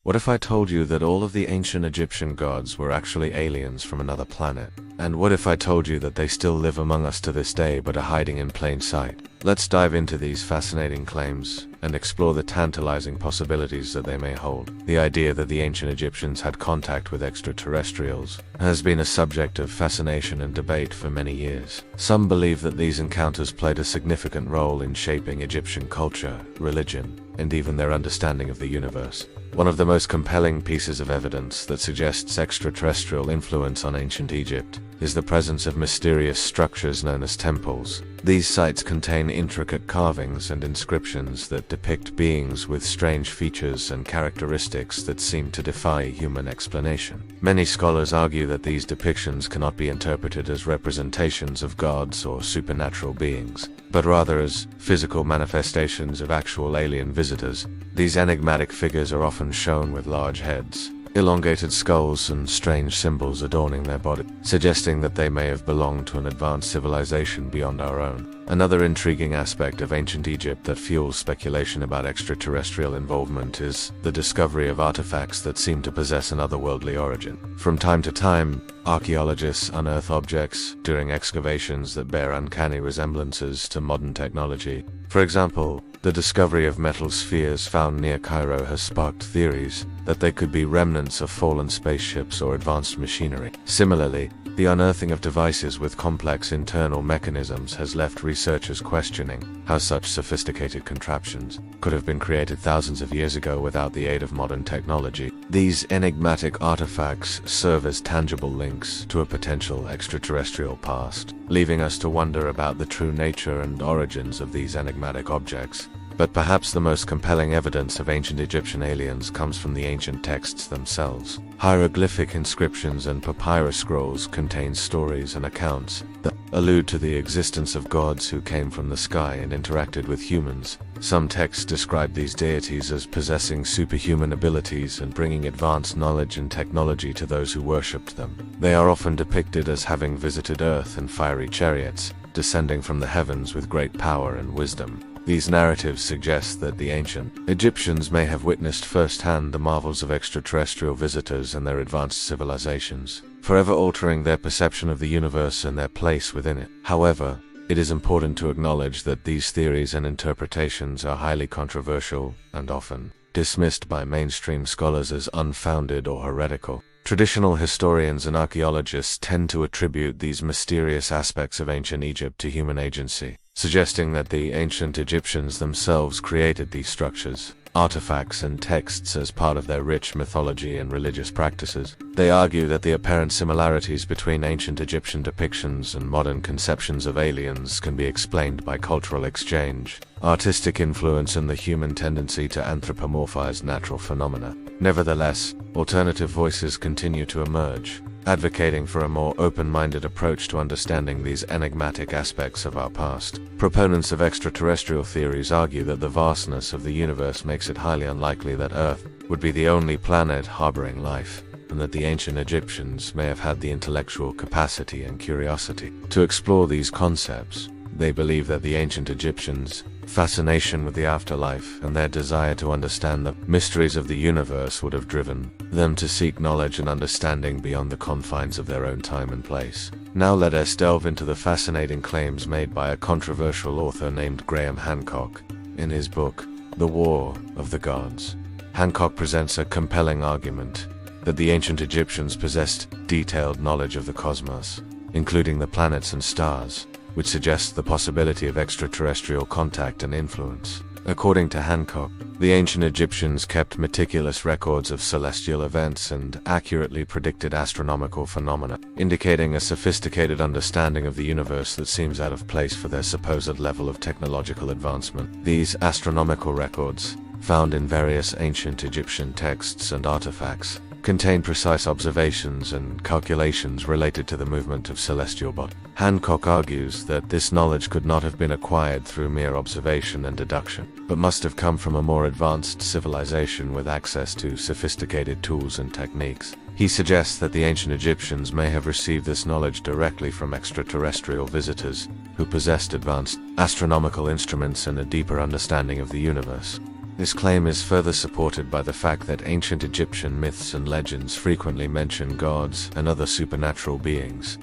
What if I told you that all of the ancient Egyptian gods were actually aliens from another planet? And what if I told you that they still live among us to this day but are hiding in plain sight? Let's dive into these fascinating claims and explore the tantalizing possibilities that they may hold. The idea that the ancient Egyptians had contact with extraterrestrials has been a subject of fascination and debate for many years. Some believe that these encounters played a significant role in shaping Egyptian culture, religion, and even their understanding of the universe. One of the most compelling pieces of evidence that suggests extraterrestrial influence on ancient Egypt is the presence of mysterious structures known as temples. These sites contain intricate carvings and inscriptions that depict beings with strange features and characteristics that seem to defy human explanation. Many scholars argue that these depictions cannot be interpreted as representations of gods or supernatural beings, but rather as physical manifestations of actual alien visitors. These enigmatic figures are often shown with large heads, elongated skulls, and strange symbols adorning their body, suggesting that they may have belonged to an advanced civilization beyond our own. Another intriguing aspect of ancient Egypt that fuels speculation about extraterrestrial involvement is the discovery of artifacts that seem to possess an otherworldly origin. From time to time, archaeologists unearth objects during excavations that bear uncanny resemblances to modern technology. For example, the discovery of metal spheres found near Cairo has sparked theories that they could be remnants of fallen spaceships or advanced machinery. Similarly, the unearthing of devices with complex internal mechanisms has left researchers questioning how such sophisticated contraptions could have been created thousands of years ago without the aid of modern technology. These enigmatic artifacts serve as tangible links to a potential extraterrestrial past, leaving us to wonder about the true nature and origins of these enigmatic objects. But perhaps the most compelling evidence of ancient Egyptian aliens comes from the ancient texts themselves. Hieroglyphic inscriptions and papyrus scrolls contain stories and accounts that allude to the existence of gods who came from the sky and interacted with humans. Some texts describe these deities as possessing superhuman abilities and bringing advanced knowledge and technology to those who worshipped them. They are often depicted as having visited Earth in fiery chariots, descending from the heavens with great power and wisdom. These narratives suggest that the ancient Egyptians may have witnessed firsthand the marvels of extraterrestrial visitors and their advanced civilizations, forever altering their perception of the universe and their place within it. However, it is important to acknowledge that these theories and interpretations are highly controversial and often dismissed by mainstream scholars as unfounded or heretical. Traditional historians and archaeologists tend to attribute these mysterious aspects of ancient Egypt to human agency, suggesting that the ancient Egyptians themselves created these structures, artifacts, and texts as part of their rich mythology and religious practices. They argue that the apparent similarities between ancient Egyptian depictions and modern conceptions of aliens can be explained by cultural exchange, artistic influence, and the human tendency to anthropomorphize natural phenomena. Nevertheless, alternative voices continue to emerge, advocating for a more open-minded approach to understanding these enigmatic aspects of our past. Proponents of extraterrestrial theories argue that the vastness of the universe makes it highly unlikely that Earth would be the only planet harboring life, and that the ancient Egyptians may have had the intellectual capacity and curiosity to explore these concepts. They believe that the ancient Egyptians' fascination with the afterlife and their desire to understand the mysteries of the universe would have driven them to seek knowledge and understanding beyond the confines of their own time and place. Now let us delve into the fascinating claims made by a controversial author named Graham Hancock in his book, The War of the Gods. Hancock presents a compelling argument that the ancient Egyptians possessed detailed knowledge of the cosmos, including the planets and stars, which suggests the possibility of extraterrestrial contact and influence. According to Hancock, the ancient Egyptians kept meticulous records of celestial events and accurately predicted astronomical phenomena, indicating a sophisticated understanding of the universe that seems out of place for their supposed level of technological advancement. These astronomical records, found in various ancient Egyptian texts and artifacts, contain precise observations and calculations related to the movement of celestial bodies. Hancock argues that this knowledge could not have been acquired through mere observation and deduction, but must have come from a more advanced civilization with access to sophisticated tools and techniques. He suggests that the ancient Egyptians may have received this knowledge directly from extraterrestrial visitors who possessed advanced astronomical instruments and a deeper understanding of the universe. This claim is further supported by the fact that ancient Egyptian myths and legends frequently mention gods and other supernatural beings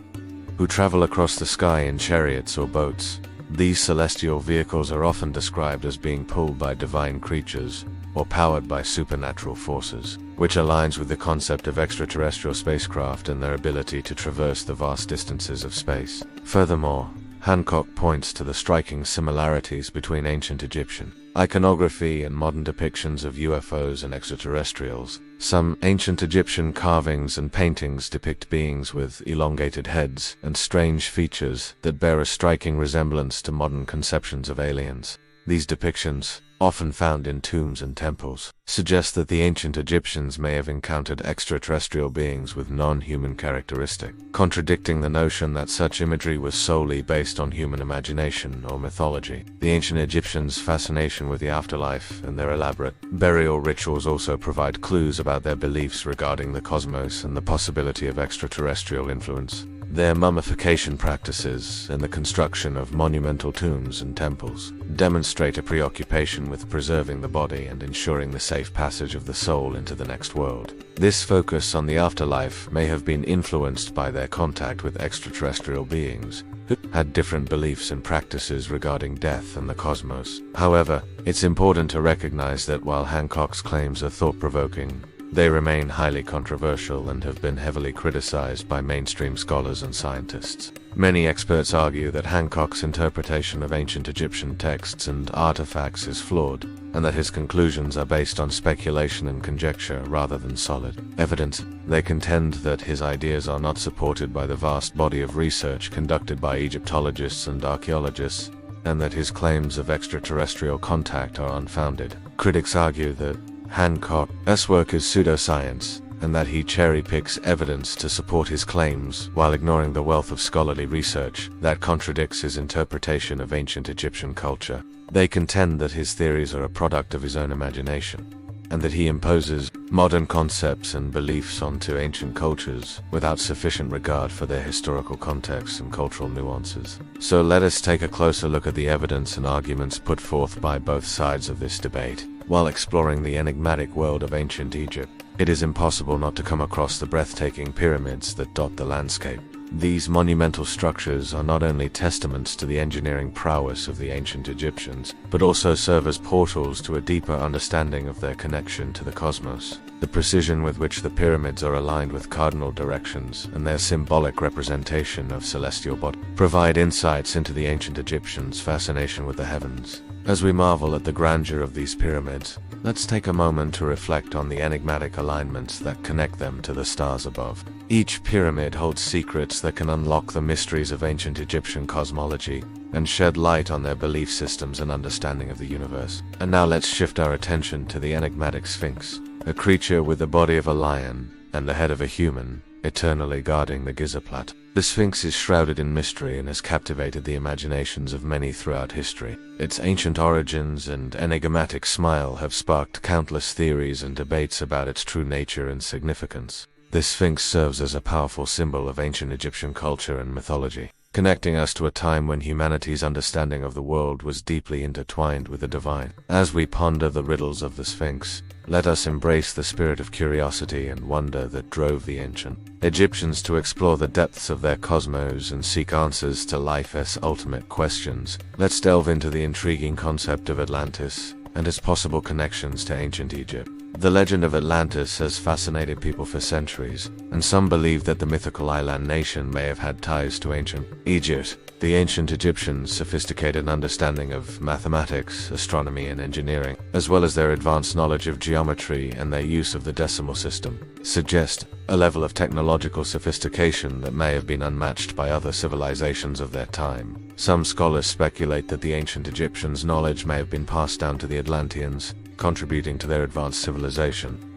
who travel across the sky in chariots or boats. These celestial vehicles are often described as being pulled by divine creatures or powered by supernatural forces, which aligns with the concept of extraterrestrial spacecraft and their ability to traverse the vast distances of space. Furthermore, Hancock points to the striking similarities between ancient Egyptian iconography and modern depictions of UFOs and extraterrestrials. Some ancient Egyptian carvings and paintings depict beings with elongated heads and strange features that bear a striking resemblance to modern conceptions of aliens. These depictions, often found in tombs and temples, suggest that the ancient Egyptians may have encountered extraterrestrial beings with non-human characteristics, contradicting the notion that such imagery was solely based on human imagination or mythology. The ancient Egyptians' fascination with the afterlife and their elaborate burial rituals also provide clues about their beliefs regarding the cosmos and the possibility of extraterrestrial influence. Their mummification practices and the construction of monumental tombs and temples demonstrate a preoccupation with preserving the body and ensuring the safe passage of the soul into the next world. This focus on the afterlife may have been influenced by their contact with extraterrestrial beings who had different beliefs and practices regarding death and the cosmos. However, it's important to recognize that while Hancock's claims are thought-provoking, they remain highly controversial and have been heavily criticized by mainstream scholars and scientists. Many experts argue that Hancock's interpretation of ancient Egyptian texts and artifacts is flawed, and that his conclusions are based on speculation and conjecture rather than solid evidence. They contend that his ideas are not supported by the vast body of research conducted by Egyptologists and archaeologists, and that his claims of extraterrestrial contact are unfounded. Critics argue that Hancock's work is pseudoscience, and that he cherry-picks evidence to support his claims while ignoring the wealth of scholarly research that contradicts his interpretation of ancient Egyptian culture. They contend that his theories are a product of his own imagination, and that he imposes modern concepts and beliefs onto ancient cultures without sufficient regard for their historical context and cultural nuances. So let us take a closer look at the evidence and arguments put forth by both sides of this debate. While exploring the enigmatic world of ancient Egypt, it is impossible not to come across the breathtaking pyramids that dot the landscape. These monumental structures are not only testaments to the engineering prowess of the ancient Egyptians, but also serve as portals to a deeper understanding of their connection to the cosmos. The precision with which the pyramids are aligned with cardinal directions and their symbolic representation of celestial bodies provide insights into the ancient Egyptians' fascination with the heavens. As we marvel at the grandeur of these pyramids, let's take a moment to reflect on the enigmatic alignments that connect them to the stars above. Each pyramid holds secrets that can unlock the mysteries of ancient Egyptian cosmology and shed light on their belief systems and understanding of the universe. And now let's shift our attention to the enigmatic Sphinx, a creature with the body of a lion and the head of a human, eternally guarding the Giza Plateau. The Sphinx is shrouded in mystery and has captivated the imaginations of many throughout history. Its ancient origins and enigmatic smile have sparked countless theories and debates about its true nature and significance. This Sphinx serves as a powerful symbol of ancient Egyptian culture and mythology, connecting us to a time when humanity's understanding of the world was deeply intertwined with the divine. As we ponder the riddles of the Sphinx, let us embrace the spirit of curiosity and wonder that drove the ancient Egyptians to explore the depths of their cosmos and seek answers to life's ultimate questions. Let's delve into the intriguing concept of Atlantis and its possible connections to ancient Egypt. The legend of Atlantis has fascinated people for centuries, and some believe that the mythical island nation may have had ties to ancient Egypt. The ancient Egyptians' sophisticated understanding of mathematics, astronomy, and engineering, as well as their advanced knowledge of geometry and their use of the decimal system, suggest a level of technological sophistication that may have been unmatched by other civilizations of their time. Some scholars speculate that the ancient Egyptians' knowledge may have been passed down to the Atlanteans, contributing to their advanced civilization.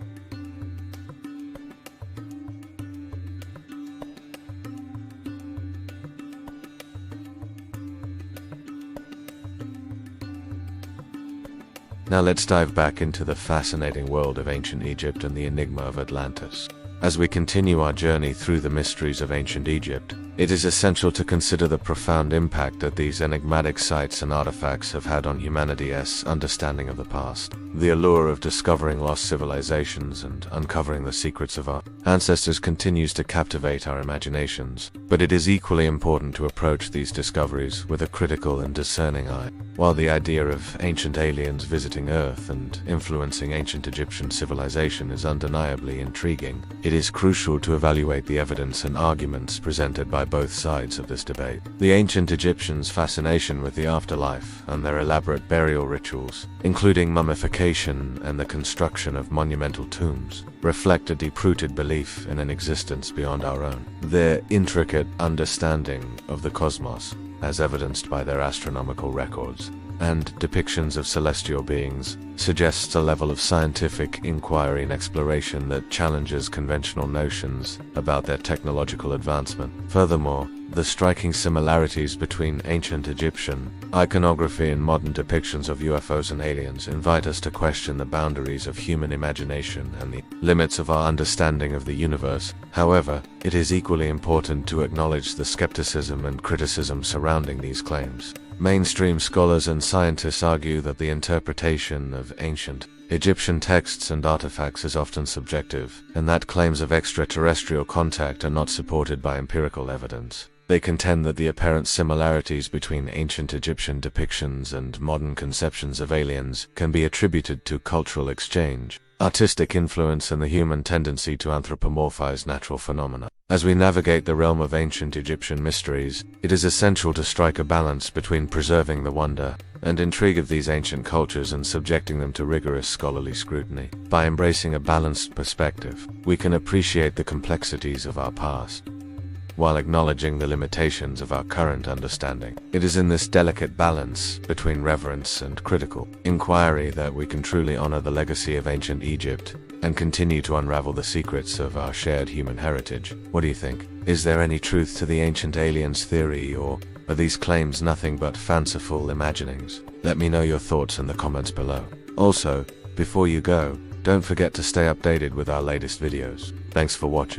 Now let's dive back into the fascinating world of ancient Egypt and the enigma of Atlantis. As we continue our journey through the mysteries of ancient Egypt, it is essential to consider the profound impact that these enigmatic sites and artifacts have had on humanity's understanding of the past. The allure of discovering lost civilizations and uncovering the secrets of our ancestors continues to captivate our imaginations, but it is equally important to approach these discoveries with a critical and discerning eye. While the idea of ancient aliens visiting Earth and influencing ancient Egyptian civilization is undeniably intriguing, it is crucial to evaluate the evidence and arguments presented by both sides of this debate. The ancient Egyptians' fascination with the afterlife and their elaborate burial rituals, including mummification and the construction of monumental tombs, reflect a deep-rooted belief in an existence beyond our own. Their intricate understanding of the cosmos, as evidenced by their astronomical records and depictions of celestial beings, suggests a level of scientific inquiry and exploration that challenges conventional notions about their technological advancement. Furthermore, the striking similarities between ancient Egyptian iconography and modern depictions of UFOs and aliens invite us to question the boundaries of human imagination and the limits of our understanding of the universe. However, it is equally important to acknowledge the skepticism and criticism surrounding these claims. Mainstream scholars and scientists argue that the interpretation of ancient Egyptian texts and artifacts is often subjective, and that claims of extraterrestrial contact are not supported by empirical evidence. They contend that the apparent similarities between ancient Egyptian depictions and modern conceptions of aliens can be attributed to cultural exchange, artistic influence, and the human tendency to anthropomorphize natural phenomena. As we navigate the realm of ancient Egyptian mysteries, it is essential to strike a balance between preserving the wonder and intrigue of these ancient cultures and subjecting them to rigorous scholarly scrutiny. By embracing a balanced perspective, we can appreciate the complexities of our past, while acknowledging the limitations of our current understanding. It is in this delicate balance between reverence and critical inquiry that we can truly honor the legacy of ancient Egypt and continue to unravel the secrets of our shared human heritage. What do you think? Is there any truth to the ancient aliens theory, or are these claims nothing but fanciful imaginings? Let me know your thoughts in the comments below. Also, before you go, don't forget to stay updated with our latest videos. Thanks for watching.